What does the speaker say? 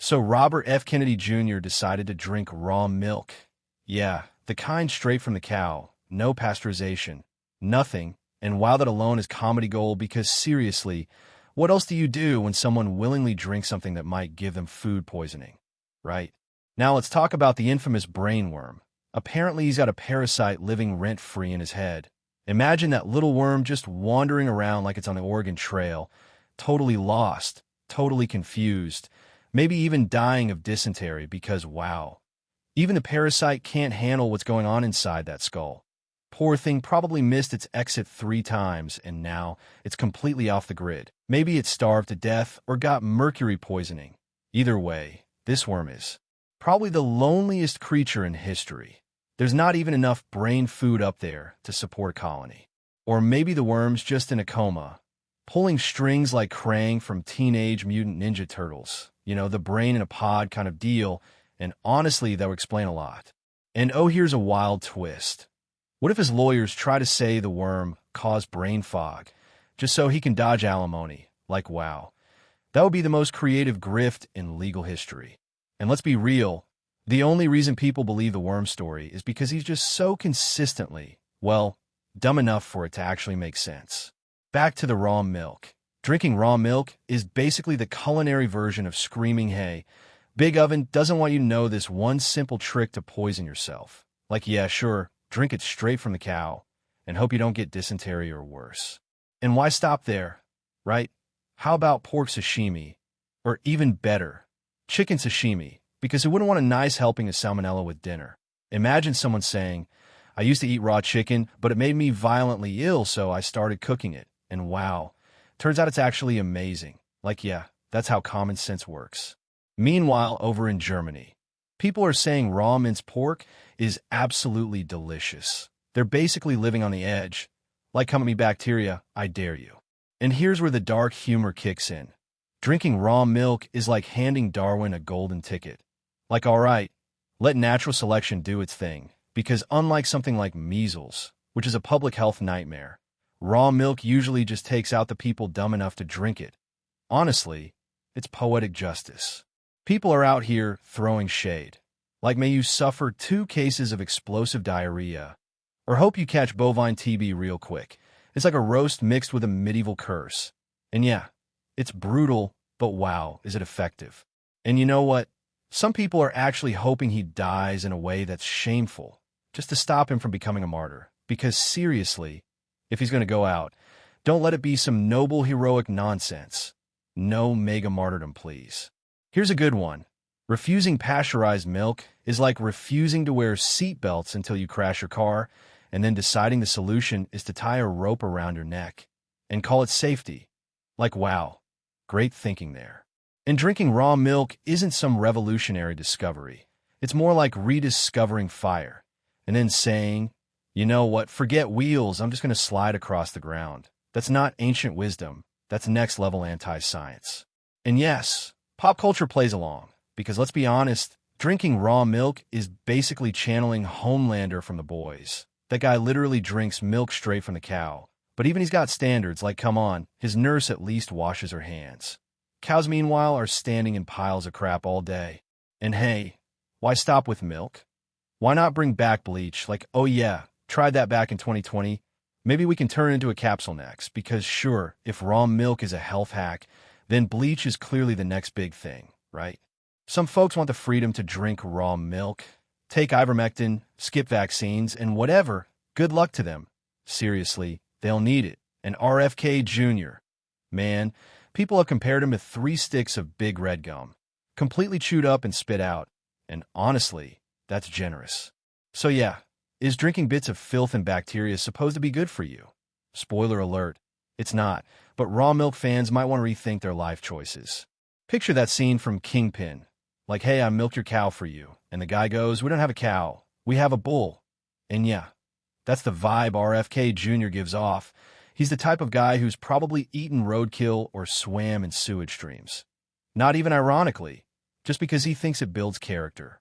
So Robert F. Kennedy Jr. decided to drink raw milk. Yeah, the kind straight from the cow, no pasteurization, nothing. And wow, that alone is comedy gold because seriously, what else do you do when someone willingly drinks something that might give them food poisoning, right? Now let's talk about the infamous brain worm. Apparently he's got a parasite living rent-free in his head. Imagine that little worm just wandering around like it's on the Oregon Trail, totally lost, totally confused, maybe even dying of dysentery because, wow, even the parasite can't handle what's going on inside that skull. Poor thing probably missed its exit 3 times, and now it's completely off the grid. Maybe it starved to death or got mercury poisoning. Either way, this worm is probably the loneliest creature in history. There's not even enough brain food up there to support a colony. Or maybe the worm's just in a coma, pulling strings like Krang from Teenage Mutant Ninja Turtles. You know, the brain in a pod kind of deal, and honestly, that would explain a lot. And oh, here's a wild twist. What if his lawyers try to say the worm caused brain fog, just so he can dodge alimony? Like, wow. That would be the most creative grift in legal history. And let's be real, the only reason people believe the worm story is because he's just so consistently, well, dumb enough for it to actually make sense. Back to the raw milk. Drinking raw milk is basically the culinary version of screaming hay. Big Oven doesn't want you to know this one simple trick to poison yourself. Like, yeah, sure, drink it straight from the cow, and hope you don't get dysentery or worse. And why stop there, right? How about pork sashimi? Or even better, chicken sashimi, because who wouldn't want a nice helping of salmonella with dinner? Imagine someone saying, I used to eat raw chicken, but it made me violently ill, so I started cooking it. And wow, turns out it's actually amazing. Like, yeah, that's how common sense works. Meanwhile, over in Germany, people are saying raw minced pork is absolutely delicious. They're basically living on the edge. Like, come at me, bacteria, I dare you. And here's where the dark humor kicks in. Drinking raw milk is like handing Darwin a golden ticket. Like, all right, let natural selection do its thing, because unlike something like measles, which is a public health nightmare, raw milk usually just takes out the people dumb enough to drink it. Honestly, it's poetic justice. People are out here throwing shade. Like, may you suffer 2 cases of explosive diarrhea, or hope you catch bovine TB real quick. It's like a roast mixed with a medieval curse. And yeah, it's brutal, but wow, is it effective. And you know what? Some people are actually hoping he dies in a way that's shameful, just to stop him from becoming a martyr. Because seriously, if he's going to go out, don't let it be some noble, heroic nonsense. No mega martyrdom, please. Here's a good one. Refusing pasteurized milk is like refusing to wear seatbelts until you crash your car, and then deciding the solution is to tie a rope around your neck and call it safety. Like, wow, great thinking there. And drinking raw milk isn't some revolutionary discovery. It's more like rediscovering fire, and then saying, you know what, forget wheels, I'm just going to slide across the ground. That's not ancient wisdom. That's next-level anti-science. And yes, pop culture plays along, because let's be honest, drinking raw milk is basically channeling Homelander from The Boys. That guy literally drinks milk straight from the cow. But even he's got standards, like, come on, his nurse at least washes her hands. Cows, meanwhile, are standing in piles of crap all day. And hey, why stop with milk? Why not bring back bleach? Like, oh yeah, tried that back in 2020. Maybe we can turn it into a capsule next, because sure, if raw milk is a health hack, then bleach is clearly the next big thing, right? Some folks want the freedom to drink raw milk, take ivermectin, skip vaccines, and whatever. Good luck to them. Seriously, they'll need it. And RFK Jr. Man, people have compared him to 3 sticks of big red gum, completely chewed up and spit out. And honestly, that's generous. So yeah, is drinking bits of filth and bacteria supposed to be good for you? Spoiler alert, it's not. But raw milk fans might want to rethink their life choices. Picture that scene from Kingpin. Like, hey, I milked your cow for you. And the guy goes, we don't have a cow. We have a bull. And yeah, that's the vibe RFK Jr. gives off. He's the type of guy who's probably eaten roadkill or swam in sewage streams. Not even ironically, just because he thinks it builds character.